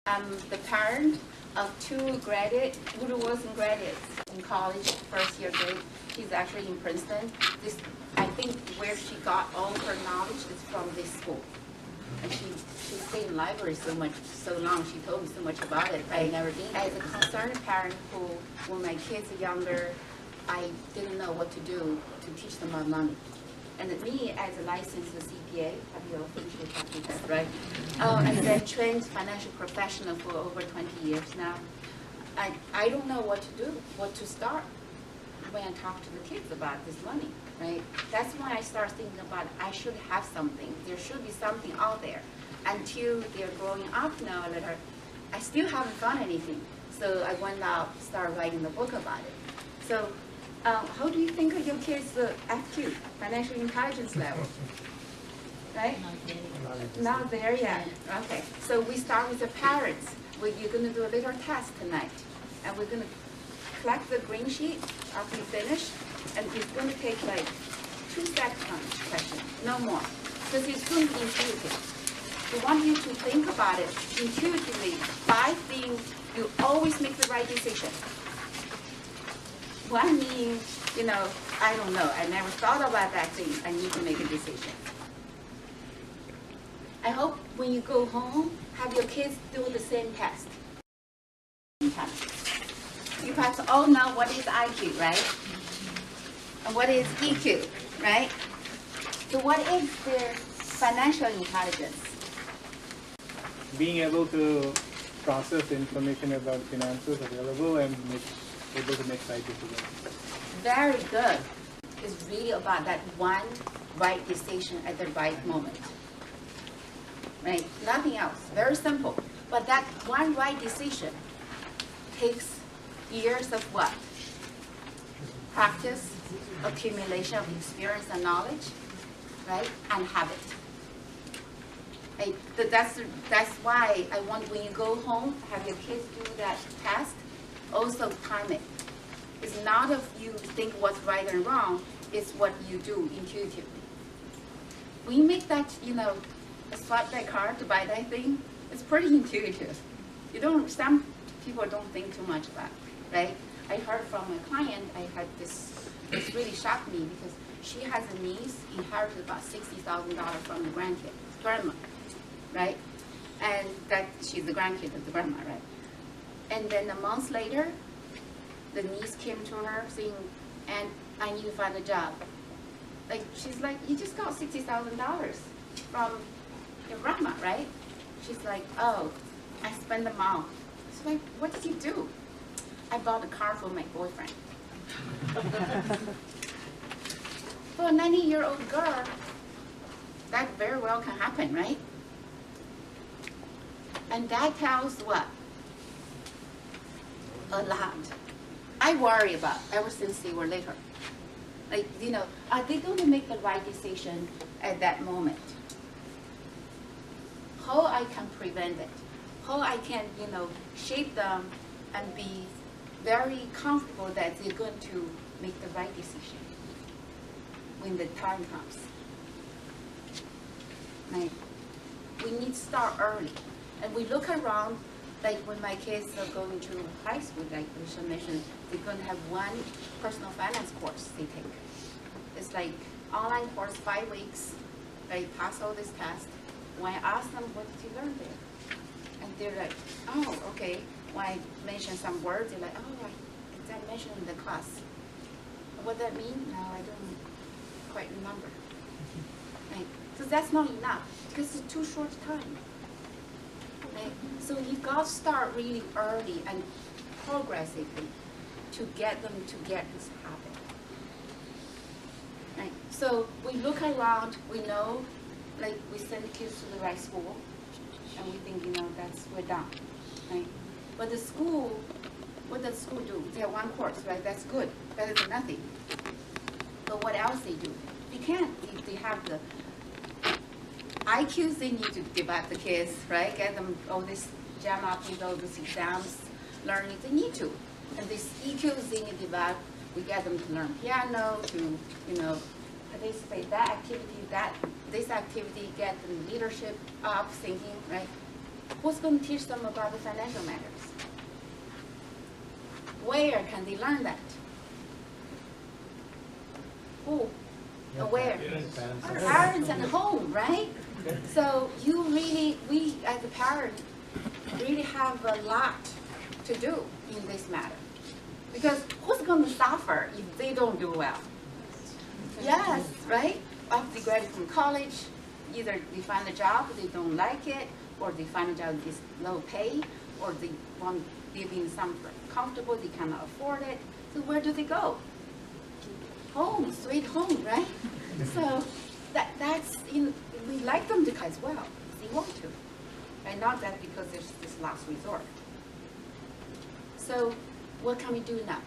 I'm the parent of two graduates, Woodrow Wilson graduates in college, first year grade. She's actually in Princeton. I think where she got all her knowledge is from this school. And she stayed in library so long, she told me so much about it. I never been. As a concerned parent who, when my kids are younger, I didn't know what to do to teach them about money. And me, as a licensed CPA, have you all finished your practice test, right? And then trained financial professional for over 20 years now. I don't know what to do, what to start when I talk to the kids about this money, right? That's when I start thinking about I should have something. There should be something out there. Until they're growing up now a little, I still haven't found anything. So I went out, started writing the book about it. So how do you think of your kids' FQ, financial intelligence level? Right? Not there yet. Okay. So we start with the parents. You're going to do a little test tonight. And we're going to collect the green sheet after you finish. And it's going to take like 2 seconds on each question, no more. Because it's going to be intuitive. We want you to think about it intuitively. 5 things you always make the right decision. One means, I don't know. I never thought about that thing. I need to make a decision. I hope when you go home, have your kids do the same test. You perhaps all know what is IQ, right? And what is EQ, right? So what is their financial intelligence? Being able to process information about finances available and able to make right decisions. Very good. It's really about that one right decision at the right moment. Right? Nothing else. Very simple. But that one right decision takes years of what? Practice, accumulation of experience and knowledge, right? And habit. Right? That's why I want when you go home, have your kids do that test, also time it. It's not if you think what's right and wrong, it's what you do intuitively. When you make that, swipe that card to buy that thing, it's pretty intuitive. Some people don't think too much about it, right? I heard from a client, this really shocked me because she has a niece, inherited about $60,000 from the grandma, right? And that she's the grandkid of the grandma, right? And then a month later, the niece came to her saying, "And I need to find a job." She's like, "You just got $60,000 from your grandma, right?" She's like, "Oh, I spent them all." She's like, "What did you do?" "I bought a car for my boyfriend." For a 90-year-old girl, that very well can happen, right? And that tells what? A lot. I worry about ever since they were little. Are they going to make the right decision at that moment? How I can prevent it? How I can, shape them and be very comfortable that they're going to make the right decision when the time comes. Right? We need to start early. And we look around, like when my kids are going to high school, like Alicia mentioned, they're going to have one personal finance course they take. It's like online course, 5 weeks. They pass all this test. When I ask them, what did you learn there? And they're like, oh, okay. When I mention some words, they're like, oh, is that mentioned in the class? What that mean? No, I don't quite remember. Right? So that's not enough because it's too short time. Right? So you got to start really early and progressively to get them to get this habit. Right? So we look around, we know, we send the kids to the right school, and we think, we're done. Right? But the school, what does school do? They have one course, right? That's good, better than nothing. But what else they do? They can't. They have the IQs they need to develop the kids, right? Get them all this jam up with all these exams, learning they need to. And these EQs they need to develop, we get them to learn piano, to, participate that activity, this activity, get them leadership up, thinking, right? Who's going to teach them about the financial matters? Where can they learn that? Who? Where? Parents and home, right? So you really, we as a parent, really have a lot to do in this matter. Because who's going to suffer if they don't do well? Yes, right? After they graduate from college, either they find a job, they don't like it, or they find a job with low pay, or they want to live in somewhere comfortable, they cannot afford it. So where do they go? Home, sweet home, right? So that's, we like them to as well. They want to. And not that because it's this last resort. So what can we do now?